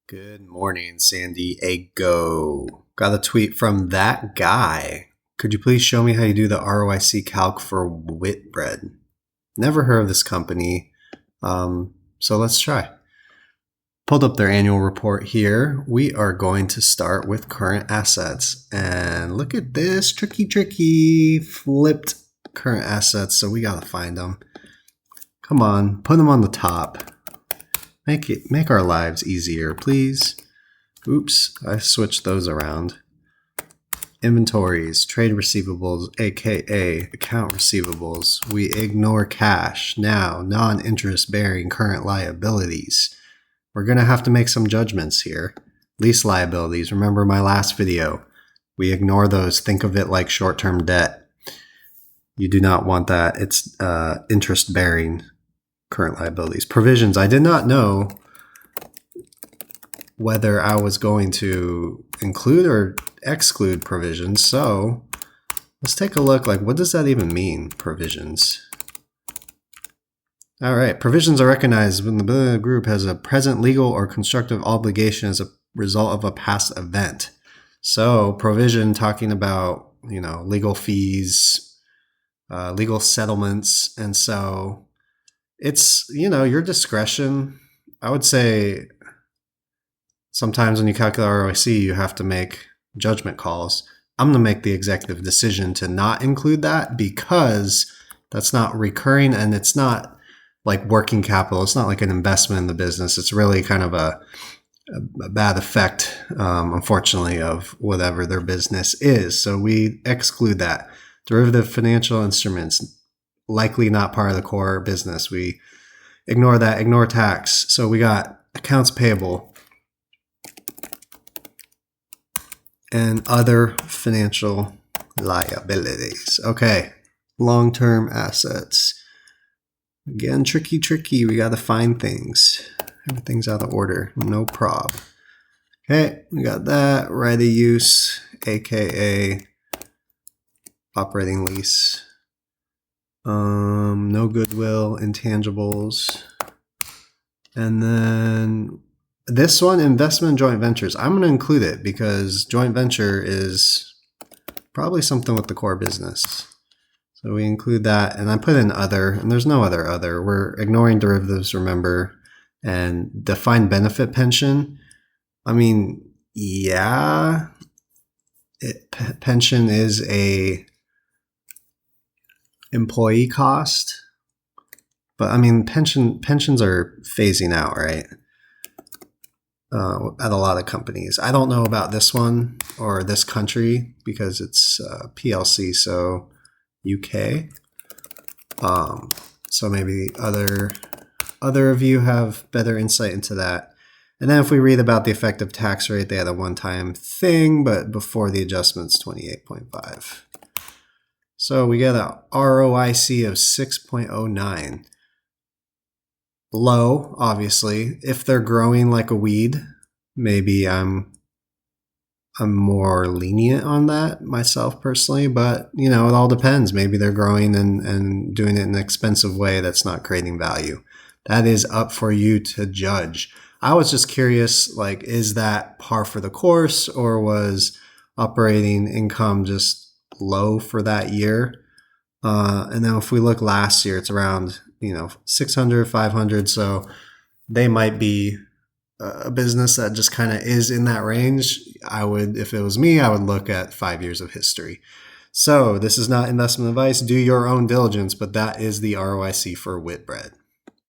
Good morning, San Diego. Got a tweet from that guy. Could you please show me how you do the ROIC calc for Whitbread? Never heard of this company, so let's try. Pulled up their annual report here. We are going to start with current assets. And look at this, tricky, flipped current assets. So we got to find them. Come on, put them on the top. Make our lives easier, please. Oops, I switched those around. Inventories, trade receivables, aka account receivables. We ignore cash. Now, non-interest bearing current liabilities. We're going to have to make some judgments here. Lease liabilities, remember my last video. We ignore those. Think of it like short-term debt. You do not want that. It's interest bearing current liabilities. Provisions, I did not know whether I was going to include or exclude provisions. So let's take a look, like, what does that even mean, provisions? All right, provisions are recognized when the group has a present legal or constructive obligation as a result of a past event. So provision talking about, legal fees, legal settlements. And so it's, your discretion. I would say sometimes when you calculate ROIC, you have to make judgment calls. I'm going to make the executive decision to not include that because that's not recurring and it's not like working capital. It's not like an investment in the business. It's really kind of a bad effect, unfortunately, of whatever their business is. So we exclude that. Derivative financial instruments, likely not part of the core business. We ignore that, ignore tax. So we got accounts payable and other financial liabilities. Okay, long-term assets. Again, tricky. We got to find things. Everything's out of order. No prob. Okay, we got that. Right of use, aka operating lease. No goodwill, intangibles. And then this one, investment in joint ventures. I'm going to include it because joint venture is probably something with the core business. So we include that, and I put in other, and there's no other. We're ignoring derivatives, remember, and defined benefit pension. I mean, yeah, pension is a employee cost, but I mean, pensions are phasing out, right? At a lot of companies. I don't know about this one or this country because it's PLC, so UK. So maybe other of you have better insight into that. And then if we read about the effective tax rate, they had a one-time thing, but before the adjustments, 28.5. So we get a ROIC of 6.09. Low, obviously. If they're growing like a weed, maybe I'm more lenient on that myself personally, but it all depends. Maybe they're growing and doing it in an expensive way that's not creating value. That is up for you to judge. I was just curious, like, is that par for the course or was operating income just low for that year? And then if we look last year, it's around 600, 500. So they might be a business that just kind of is in that range. If it was me, I would look at 5 years of history. So this is not investment advice. Do your own diligence, but that is the ROIC for Whitbread.